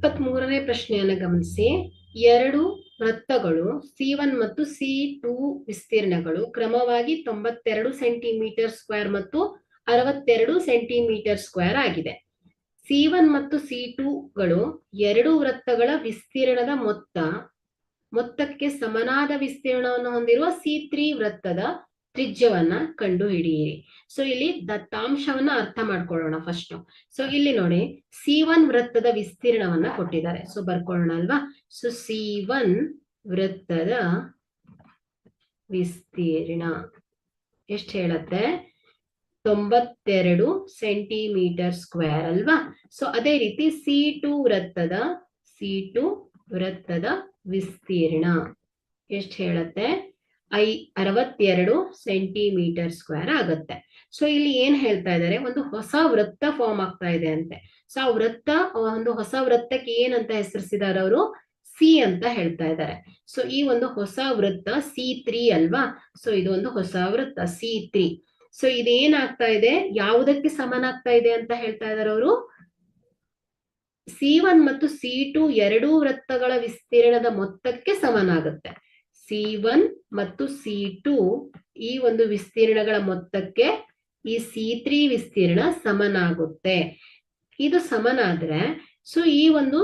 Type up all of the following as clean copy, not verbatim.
23ನೇ ಪ್ರಶ್ನೆಯನ್ನು ಗಮನಿಸಿ. ಎರಡು ವೃತ್ತಗಳು C1 ಮತ್ತು C2 ವಿಸ್ತೀರ್ಣಗಳು ಕ್ರಮವಾಗಿ 92 ಸೆಂಟಿಮೀಟರ್ ಸ್ಕ್ವೇರ್ ಮತ್ತು 62 ಸೆಂಟಿಮೀಟರ್ ಸ್ಕ್ವೇರ್ ಆಗಿದೆ. C1 ಮತ್ತು C2ಗಳು ಎರಡು ವೃತ್ತಗಳ ವಿಸ್ತೀರ್ಣದ ಮೊತ್ತಕ್ಕೆ ಸಮನಾದ ವಿಸ್ತೀರ್ಣವನ್ನು ಹೊಂದಿರುವ C3 ವೃತ್ತದ ತ್ರಿಜ್ಯವನ್ನ ಕಂಡು ಹಿಡಿಯಿರಿ. ಸೊ ಇಲ್ಲಿ ದತ್ತಾಂಶವನ್ನ ಅರ್ಥ ಮಾಡ್ಕೊಳ್ಳೋಣ ಫಸ್ಟ್. ಸೊ ಇಲ್ಲಿ ನೋಡಿ, C1 ವೃತ್ತದ ವಿಸ್ತೀರ್ಣವನ್ನ ಕೊಟ್ಟಿದ್ದಾರೆ. ಸೊ ಬರ್ಕೊಳ್ಳೋಣ ಅಲ್ವಾ. ಸೊ C1 ವೃತ್ತದ ವಿಸ್ತೀರ್ಣ ಎಷ್ಟು ಹೇಳತ್ತೆ? 92 ಸೆಂಟಿಮೀಟರ್ ಸ್ಕ್ವೇರ್ ಅಲ್ವಾ. ಸೊ ಅದೇ ರೀತಿ C2 ವೃತ್ತದ ವಿಸ್ತೀರ್ಣ ಎಷ್ಟು ಹೇಳತ್ತೆ? 62 ಸೆಂಟಿಮೀಟರ್ ಸ್ಕ್ವೇರ್ ಆಗುತ್ತೆ. ಸೊ ಇಲ್ಲಿ ಏನ್ ಹೇಳ್ತಾ ಇದ್ದಾರೆ? ಒಂದು ಹೊಸ ವೃತ್ತ ಫಾರ್ಮ್ ಆಗ್ತಾ ಇದೆ ಅಂತೆ. ಸೊ ಆ ಒಂದು ಹೊಸ ವೃತ್ತಕ್ಕೆ ಏನಂತ ಹೆಸರಿಸಿದಾರೆ ಅವರು? ಸಿ ಅಂತ ಹೇಳ್ತಾ ಇದ್ದಾರೆ. ಸೊ ಈ ಒಂದು ಹೊಸ ವೃತ್ತ C3 ಅಲ್ವಾ. ಸೊ ಇದು ಒಂದು ಹೊಸ ವೃತ್ತ C3. ಸೊ ಇದೇನಾಗ್ತಾ ಇದೆ? ಯಾವುದಕ್ಕೆ ಸಮನಾಗ್ತಾ ಇದೆ ಅಂತ ಹೇಳ್ತಾ ಇದ್ದಾರೆ ಅವರು? C1 ಮತ್ತು C2 ಎರಡೂ ವೃತ್ತಗಳ ವಿಸ್ತೀರ್ಣದ ಮೊತ್ತಕ್ಕೆ ಸಮನಾಗುತ್ತೆ. C1 ಮತ್ತು C2 ಈ ಒಂದು ವಿಸ್ತೀರ್ಣಗಳ ಮೊತ್ತಕ್ಕೆ ಈ C3 ವಿಸ್ತೀರ್ಣ ಸಮನಾಗುತ್ತೆ. ಇದು ಸಮನಾದ್ರೆ ಸೊ ಈ ಒಂದು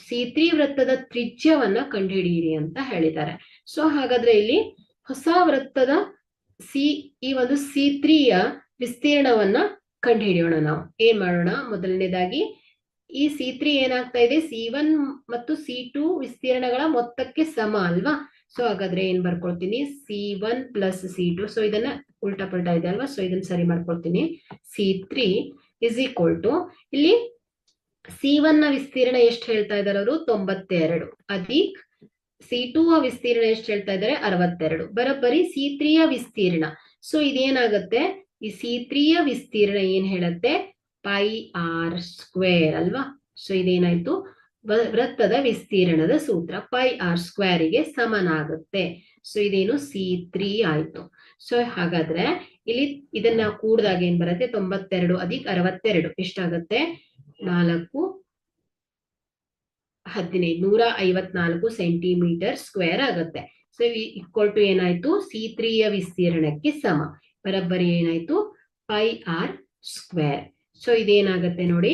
C3 ವೃತ್ತದ ತ್ರಿಜ್ಯವನ್ನ ಕಂಡುಹಿಡಿಯಿರಿ ಅಂತ ಹೇಳಿದ್ದಾರೆ. ಸೊ ಹಾಗಾದ್ರೆ ಇಲ್ಲಿ ಹೊಸ ವೃತ್ತದ ಈ ಒಂದು C3ಯ ವಿಸ್ತೀರ್ಣವನ್ನ ಕಂಡುಹಿಡಿಯೋಣ. ನಾವು ಏನ್ ಮಾಡೋಣ? ಮೊದಲನೇದಾಗಿ ಈ C3 ಏನಾಗ್ತಾ ಇದೆ? C1 ಮತ್ತು C2 ವಿಸ್ತೀರ್ಣಗಳ ಮೊತ್ತಕ್ಕೆ ಸಮ ಅಲ್ವಾ. ಸೊ ಹಾಗಾದ್ರೆ ಏನ್ ಬರ್ಕೊಳ್ತೀನಿ? C1 plus C2. ಸೊ ಇದನ್ನ ಉಲ್ಟಾ ಪಲ್ಟಾ ಇದೆ ಅಲ್ವಾ. ಸೊ ಇದನ್ನ ಸರಿ ಮಾಡ್ಕೊಳ್ತೀನಿ. C3 ಇಸ್ ಈಕ್ವಲ್ ಟು ಇಲ್ಲಿ C1 ನ ವಿಸ್ತೀರ್ಣ ಎಷ್ಟು ಹೇಳ್ತಾ ಇದ್ದಾರೆ ಅವರು? 92 ಅಧಿಕ್ C2 ಯ ವಿಸ್ತೀರ್ಣ ಎಷ್ಟು ಹೇಳ್ತಾ ಇದ್ದಾರೆ? 62 ಬರೋಬ್ಬರಿ C3 ಯ ವಿಸ್ತೀರ್ಣ. ಸೊ ಇದೇನಾಗತ್ತೆ? ಈ C3 ಯ ವಿಸ್ತೀರ್ಣ ಏನ್ ಹೇಳತ್ತೆ? πr² ಅಲ್ವಾ. ಸೊ ಇದೇನಾಯ್ತು? ವೃತ್ತದ ವಿಸ್ತೀರ್ಣದ ಸೂತ್ರ πr² ಗೆ ಸಮನಾಗುತ್ತೆ. ಸೊ ಇದೇನು? C3 ಆಯ್ತು. ಸೊ ಹಾಗಾದ್ರೆ ಇಲ್ಲಿ ಇದನ್ನ ಕೂಡಿದಾಗ ಏನ್ ಬರುತ್ತೆ? 92 ಅಧಿಕ್ 62 ಎಷ್ಟಾಗತ್ತೆ? 4 15 154 ಸೆಂಟಿಮೀಟರ್ ಸ್ಕ್ವೇರ್ ಆಗುತ್ತೆ. ಸೊ ಈಕ್ವಲ್ ಟು ಏನಾಯ್ತು? C3 ಯ ವಿಸ್ತೀರ್ಣಕ್ಕೆ ಸಮ. ಬರೋಬ್ಬರಿ ಏನಾಯ್ತು? πr². ಸೊ ಇದೇನಾಗತ್ತೆ ನೋಡಿ?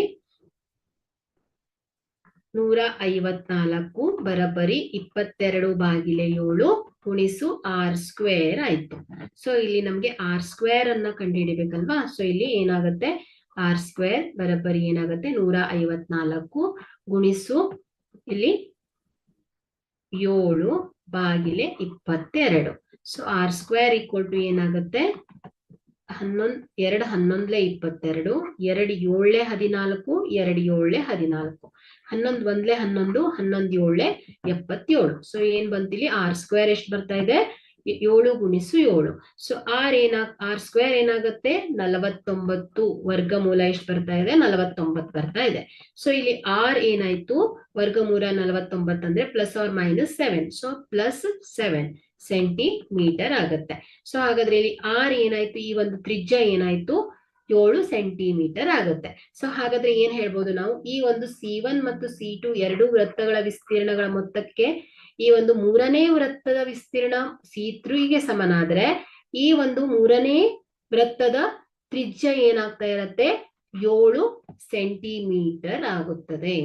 154 ಬರೋಬ್ಬರಿ 22/7 ಗುಣಿಸು r² ಆಯ್ತು. ಸೊ ಇಲ್ಲಿ ನಮ್ಗೆ r² ಅನ್ನ ಕಂಡುಹಿಡಿಬೇಕಲ್ವಾ. ಸೊ ಇಲ್ಲಿ ಏನಾಗುತ್ತೆ? r² ಬರೋಬ್ಬರಿ ಏನಾಗುತ್ತೆ? 154 ಗುಣಿಸು ಇಲ್ಲಿ 7/22. ಸೊ r² ಈಕ್ವಲ್ ಟು ಏನಾಗುತ್ತೆ? 11 2 11 22 2 7 14 2 7 14 11 1 11 11 7 77. ಸೊ ಏನ್ ಬಂತಿಲ್ಲಿ? r² ಎಷ್ಟು ಬರ್ತಾ ಇದೆ? 7 ಗುಣಿಸು 7. ಸೊ r² ಏನಾಗುತ್ತೆ? 49. ವರ್ಗಮೂಲ ಎಷ್ಟು ಬರ್ತಾ ಇದೆ? 49 ಬರ್ತಾ ಇದೆ. ಸೊ ಇಲ್ಲಿ r ಏನಾಯ್ತು? ವರ್ಗಮೂಲ 49 ಅಂದ್ರೆ +or-7. ಸೊ +7 ಸೆಂಟಿಮೀಟರ್ ಆಗುತ್ತೆ. ಸೊ ಹಾಗಾದ್ರೆ ಇಲ್ಲಿ r ಏನಾಯ್ತು? ಈ ಒಂದು ತ್ರಿಜ್ಯ ಏನಾಯ್ತು? 7 ಸೆಂಟಿಮೀಟರ್ ಆಗುತ್ತೆ. ಸೊ ಹಾಗಾದ್ರೆ ಏನ್ ಹೇಳ್ಬೋದು ನಾವು? ಈ ಒಂದು C1 ಮತ್ತು C2 ಎರಡು ವೃತ್ತಗಳ ವಿಸ್ತೀರ್ಣಗಳ ಮೊತ್ತಕ್ಕೆ ಈ ಒಂದು ಮೂರನೇ ವೃತ್ತದ ವಿಸ್ತೀರ್ಣ C3 ಗೆ ಸಮನಾದ್ರೆ ಈ ಒಂದು ಮೂರನೇ ವೃತ್ತದ ತ್ರಿಜ್ಯ ಏನಾಗ್ತಾ ಇರತ್ತೆ? 7 ಸೆಂಟಿಮೀಟರ್ ಆಗುತ್ತದೆ.